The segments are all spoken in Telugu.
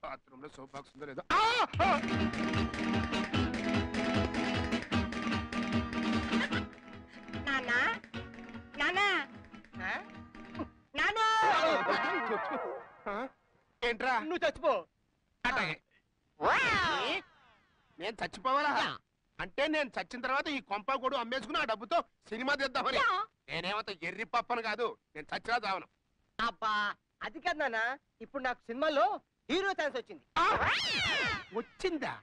బాత్రూమ్ లో సోప్ బాక్స్ ఉందో లేదో. ఏంట్రా నువ్వు చచ్చిపో. అట్లాగే నేను చచ్చిపోవాలా? అంటే నేను చచ్చిన తర్వాత ఈ కొంప కూడా అమ్మేసుకుని ఆ డబ్బుతో సినిమా తీద్దామని. నేనేమంత ఎర్రి పప్పను కాదు, నేను చచ్చినా చావను. అబ్బా అది కాదు నాన్న, ఇప్పుడు నాకు సినిమాలో హీరో ఛాన్స్ వచ్చింది. వచ్చిందా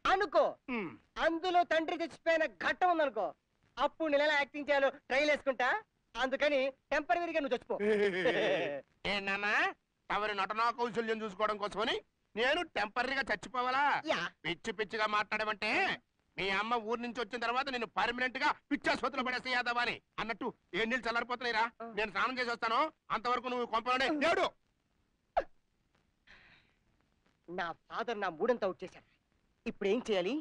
అనుకో, అందులో తండ్రి చచ్చిపోయిన ఘట్టం ఉందనుకో, అప్పుడు నేను ఎలా యాక్టింగ్ చేయాలో ట్రైల్ వేసుకుంటా. అందుకని టెంపరీగా నువ్వు చచ్చిపో. ఏనా తమరి నటనా కౌశల్యం చూసుకోవడం కోసమని నేను టెంపరీగా చచ్చిపోవాలా? పిచ్చి పిచ్చిగా మాట్లాడమంటే మీ అమ్మ ఊరు నుంచి వచ్చిన తర్వాత నేను పర్మనెంట్ గా పిచ్చాసుపత్రిలో పడేస్తే యాదవా అని అన్నట్టు ఏ నీళ్ళు చల్లారిపోతున్నాయిరా. నేను స్నానం చేసి వస్తాను, అంతవరకు నువ్వు కొంపలోనే లేడు. నా ఫాదర్ నా మూడంతా అవుట్ చేశాడు. ఇప్పుడు ఏం చేయాలి?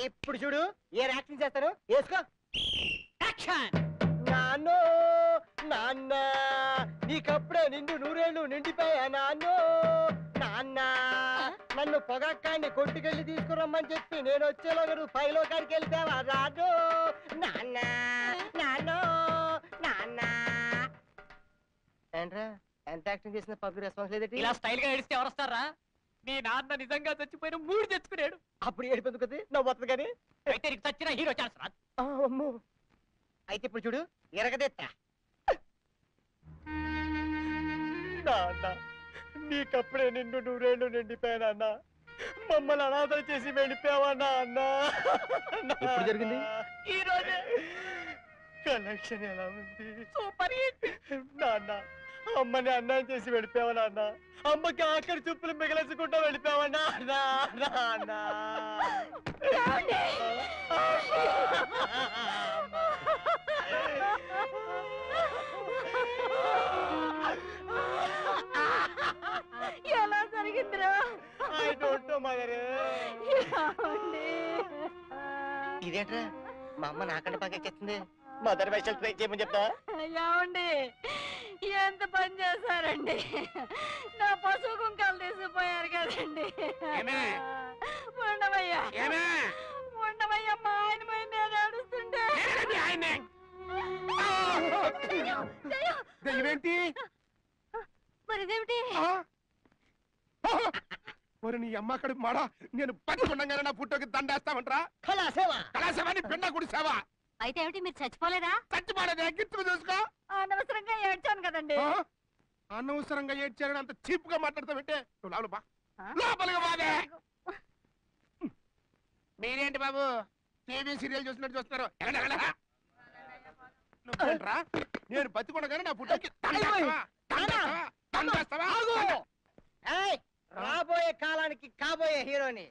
ఇప్పుడు చూడు ఏ యాక్టింగ్ చేస్తాను, వేసుకో. నాన్నో నాన్న, నీకప్పుడే నిండు నూరేళ్ళు నిండిపోయా నాన్నో. నాన్న నన్ను పొగక్కాన్ని కొట్టుకెళ్ళి తీసుకురమ్మని చెప్పి నేను వచ్చేలోగా నువ్వు పైలో కాడికి వెళ్తావా రాను. నాన్న నాన్నో నాన్న. ఏంట్రా ఎంత యాక్టింగ్ చేసిన పబ్లిక్ రెస్పాన్స్ లేదంటే? ఇలా స్టైల్ గా ఏడిస్తే ఎవరు వస్తారా? నీ నాన్న నిజంగా చచ్చిపోయిన 3 తెచ్చుకున్నాడు. అప్పుడు ఏడిపోతుంది కదా, నవ్వు వస్తుంది కానీ. అయితే నీకు చచ్చిన హీరో ఛాన్స్ రాదు. అమ్మో, అయితే ఇప్పుడు చూడు ఎరగదెత్తా. నాన్న నీకప్పుడే నిండు నూరేళ్ళు నిండిపోయానన్నా, మమ్మల్ని అనాథం చేసి వెళ్ళిపోయావా నాన్న? ఎప్పుడు జరిగింది? ఈ రోజే. కలెక్షన్ ఎలా ఉంది? Super hit. నాన్న అమ్మని అన్నం చేసి వెళ్ళిపోయావా నాన్న? అమ్మకి ఆఖరి చూపులు మిగలేసుకుంటూ వెళ్ళిపోయావా నాన్న? నాన్న ఎలా జరిగిందిరా? I don't know mother. ఇదేంట్రా మా అమ్మ నాకంటే బాగా చెప్తుంది. మదర్ వైషల్ ట్రై చేయమని చెప్తా. ఏమండి ఎంత పని చేశారండి? నా పశువు కుంకాలు తీసుకుపోయారు కదండి. ఉండవయ్యా ఉండవయ్యా, మా ఆయన పై నేను ఏడుస్తుంటే. ఇదేంటి మరిదేమిటి? మరి నీ అమ్మ కడుపు మాడా, నేను బతికుండగానే నా పుట్టోకి దండేస్తామంటరా? కళాసేవాని పిండ గుడిసావా? అయితే ఏమిటి, మీరు చచ్చిపోలేదా? చచ్చిపోలేదే, గిట్టుకు చూసుకో. అనవసరంగా ఏడ్చాను కదండి. అనవసరంగా ఏడ్చారని అంత చీప్ గా మాట్లాడతావంటే లోపలిగా బాబే. మీరేంటి బాబు టీవీ సీరియల్ చూసినట్టు చూస్తున్నారు? నువ్వేంట్రా, నేను బతికుండగానే నా పుట్టోకి దండేస్తావా? రాబోయే కాలానికి కాబోయే హీరోని.